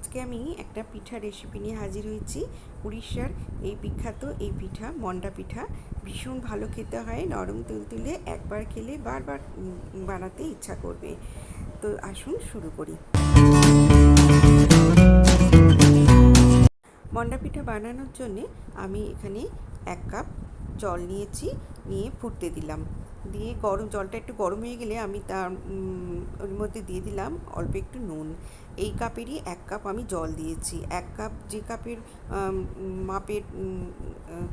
আজকে আমি একটা পিঠা রেসিপি নিয়ে হাজির হয়েছি। উড়িষ্যার এই বিখ্যাত এই পিঠা মন্ডা পিঠা ভীষণ ভালো খেতে হয়, নরম তুলতুলে, একবার খেলে বারবার বানাতে ইচ্ছা করবে। তো আসুন শুরু করি। মন্ডা পিঠা বানানোর জন্যে আমি এখানে 1 কাপ জল নিয়েছি, নিয়ে ফুটতে দিলাম। দিয়ে জলটা একটু গরম হয়ে গেলে আমি তার ওর মধ্যে দিয়ে দিলাম অল্প একটু নুন। এই কাপেরই 1 কাপ আমি জল দিয়েছি। 1 কাপ যে কাপের মাপের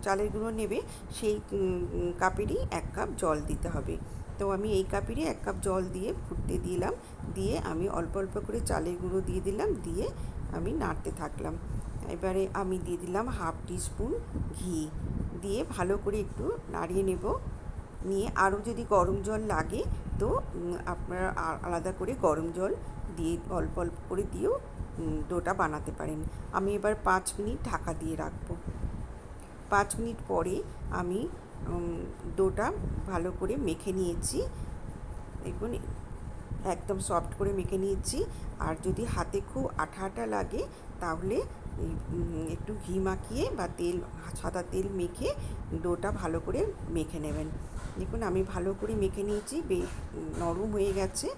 চালের গুঁড়ো নেবে, সেই কাপেরই 1 কাপ জল দিতে হবে। তো আমি এই কাপেরই 1 কাপ জল দিয়ে ফুটতে দিলাম। দিয়ে আমি অল্প অল্প করে চালের গুঁড়ো দিয়ে দিলাম, দিয়ে আমি নাড়তে থাকলাম। এবারে আমি দিয়ে দিলাম 1/2 টিস্পুন ঘি, দিয়ে ভালো করে একটু নাড়িয়ে নেব। নিয়ে আরও যদি গরম জল লাগে তো আপনারা আলাদা করে গরম জল দিয়ে অল্প অল্প করে দিয়েও ডোটা বানাতে পারেন। আমি এবার 5 মিনিট ঢাকা দিয়ে রাখবো। 5 মিনিট পরে আমি ডোটা ভালো করে মেখে নিয়েছি। দেখুন একদম সফট করে মেখে নিয়েছি। আর যদি হাতে খুব আঠা আঠা লাগে তাহলে একটু ঘি মাখিয়ে বা সাদা তেল মেখে ডোটা ভালো করে মেখে নেবেন। দেখুন আমি ভালো করে মেখে নিয়েছি, বেশ নরম হয়ে গেছে।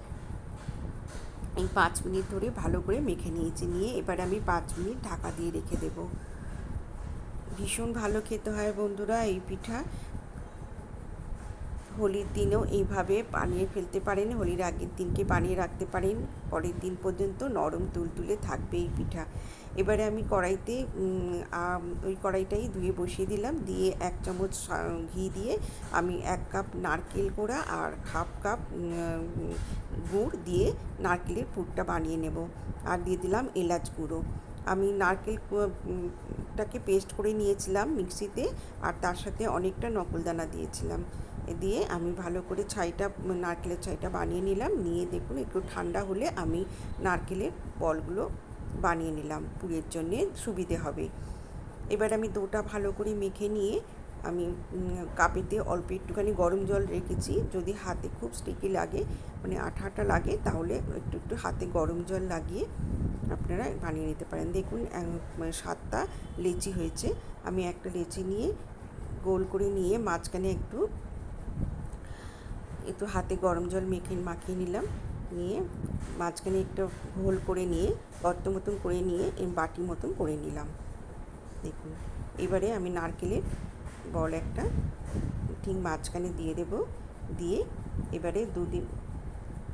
এই 5 মিনিট ধরে ভালো করে মেখে নিয়েছি। নিয়ে এবার আমি 5 মিনিট ঢাকা দিয়ে রেখে দেব। ভীষণ ভালো খেতে হয় বন্ধুরা এই পিঠা। হোলির দিনেও এইভাবে বানিয়ে ফেলতে পারেন, হোলির আগের দিনকে বানিয়ে রাখতে পারেন, পরের দিন পর্যন্ত নরম তুলতুলে থাকবে এই পিঠা। এবারে আমি কড়াইতে ওই কড়াইটাই ধুয়ে বসিয়ে দিলাম। দিয়ে 1 চামচ ঘি দিয়ে আমি 1 কাপ নারকেল কোড়া আর 1/2 কাপ গুড় দিয়ে নারকেলের পুরটা বানিয়ে নেব। আর দিয়ে দিলাম এলাচ গুঁড়ো। আমি নারকেলটাকে পেস্ট করে নিয়েছিলাম মিক্সিতে, আর তার সাথে অনেকটা নকুলদানা দিয়েছিলাম। দিয়ে আমি ভালো করে নারকেলের ছাইটা বানিয়ে নিলাম। নিয়ে দেখুন একটু ঠান্ডা হলে আমি নারকেলের বলগুলো বানিয়ে নিলাম, পুরের জন্যে সুবিধে হবে। এবার আমি ডোটা ভালো করে মেখে নিয়ে আমি কাপেতে অল্প একটুখানি গরম জল রেখেছি। যদি হাতে খুব স্টিকি লাগে, মানে আঠা আঠা লাগে, তাহলে একটু একটু হাতে গরম জল লাগিয়ে আপনারা বানিয়ে নিতে পারেন। দেখুন 7টা লেচি হয়েছে। আমি একটা লেচি নিয়ে গোল করে নিয়ে মাঝখানে একটু হাতে গরম জল মাখিয়ে নিলাম। নিয়ে মাঝখানে একটু হোল করে নিয়ে গর্ত মতন করে নিয়ে বাটি মতন করে নিলাম। দেখুন এবারে আমি নারকেলের বল একটা ঠিক মাঝখানে দিয়ে দেব। দিয়ে এবারে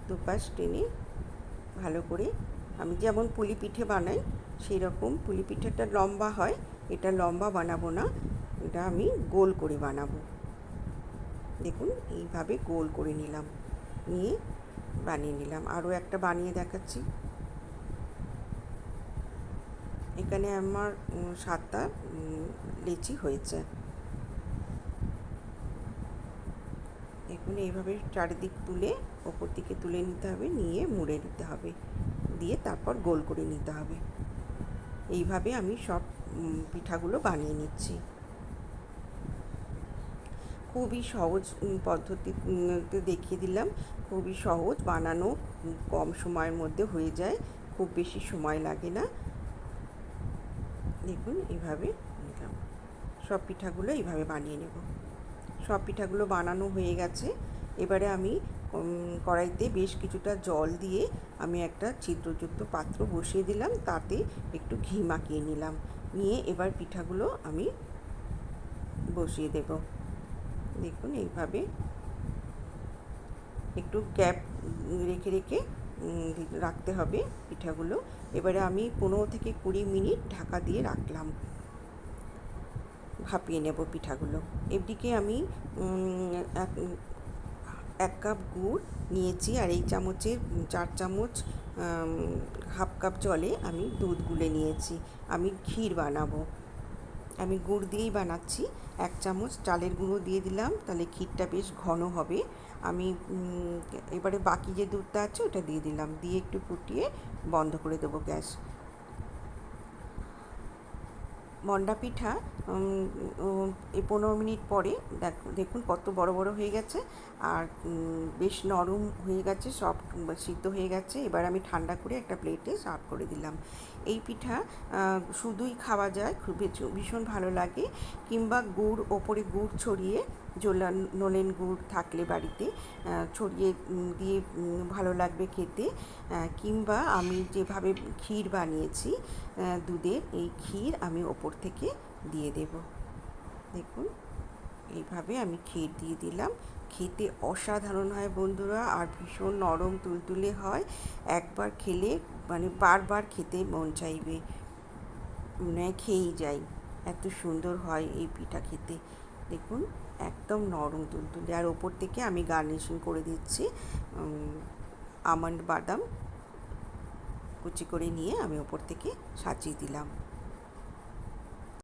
দুপাশ টেনে ভালো করে, আমি যেমন পুলি পিঠে বানাই সেই রকম, পুলি পিঠেটা লম্বা হয়, এটা লম্বা বানাবো না, এটা আমি গোল করে বানাবো। দেখুন এইভাবে গোল করে নিলাম, নিয়ে বানিয়ে নিলাম। আরও একটা বানিয়ে দেখাচ্ছি। এখানে আমার 7টা লেচি হয়েছে। দেখুন এইভাবে চারিদিক তুলে ওপর দিকে তুলে নিতে হবে, নিয়ে মুড়ে নিতে হবে, দিয়ে তারপর গোল করে নিতে হবে। এইভাবে আমি সব পিঠাগুলো বানিয়ে নিচ্ছি। খুবই সহজ পদ্ধতিতে দেখিয়ে দিলাম। খুবই সহজ বানানো, কম সময়ের মধ্যে হয়ে যায়, খুব বেশি সময় লাগে না। দেখুন এইভাবে নিলাম, সব পিঠাগুলো এইভাবে বানিয়ে নেব। সব পিঠাগুলো বানানো হয়ে গেছে। এবারে আমি কড়াইতে বেশ কিছুটা জল দিয়ে আমি একটা ছিদ্রযুক্ত পাত্র বসিয়ে দিলাম, তাতে একটু ঘি মাখিয়ে নিলাম। নিয়ে এবার পিঠাগুলো আমি বসিয়ে দেব। দেখুন এইভাবে একটু গ্যাপ রেখে রেখে রাখতে হবে পিঠাগুলো। এবারে আমি 15 থেকে 20 মিনিট ঢাকা দিয়ে রাখলাম, ভাপিয়ে নেব পিঠাগুলো। এদিকে আমি 1 কাপ গুড় নিয়েছি, আর এই চামচের 4 চামচ 1/2 কাপ জলে আমি দুধ গুলে নিয়েছি। আমি ক্ষীর বানাবো, আমি গুড় দিয়েই বানাচ্ছি। 1 চামচ চালের গুঁড়ো দিয়ে দিলাম, তাহলে ক্ষীরটা বেশ ঘন হবে। আমি এবারে বাকি যে দুধটা আছে ওটা দিয়ে দিলাম, দিয়ে একটু ফুটিয়ে বন্ধ করে দেবো গ্যাস। মন্ডা পিঠা এই 15 মিনিট পরে দেখুন কত বড় বড় হয়ে গেছে, আর বেশ নরম হয়ে গেছে, সফট সিদ্ধ হয়ে গেছে। এবার আমি ঠান্ডা করে একটা প্লেটে সার্ভ করে দিলাম। এই পিঠা শুধুই খাওয়া যায়, খুব ভীষণ ভালো লাগে, কিংবা গুড়, ওপরে গুড় ছড়িয়ে নলেন গুড় থাকলে বাড়িতে ছড়িয়ে দিয়ে ভালো লাগবে খেতে। কিংবা আমি যেভাবে ক্ষীর বানিয়েছি দুধের, এই ক্ষীর আমি ওপর থেকে দিয়ে দেব। দেখুন, এইভাবে আমি ক্ষীর দিয়ে দিলাম। খেতে অসাধারণ হয় বন্ধুরা, আর ভীষণ নরম তুলতুলে হয়। একবার খেলে মানে বারবার খেতে মন চাইবে, মানে খেয়েই যাই, এত সুন্দর হয় এই পিঠা খেতে। দেখুন, একদম নরম তুলতুলে। আর ওপর থেকে আমি গার্নিশিং করে দিচ্ছি আমন্ড বাদাম কুচি করে নিয়ে আমি ওপর থেকে সাজিয়ে দিলাম।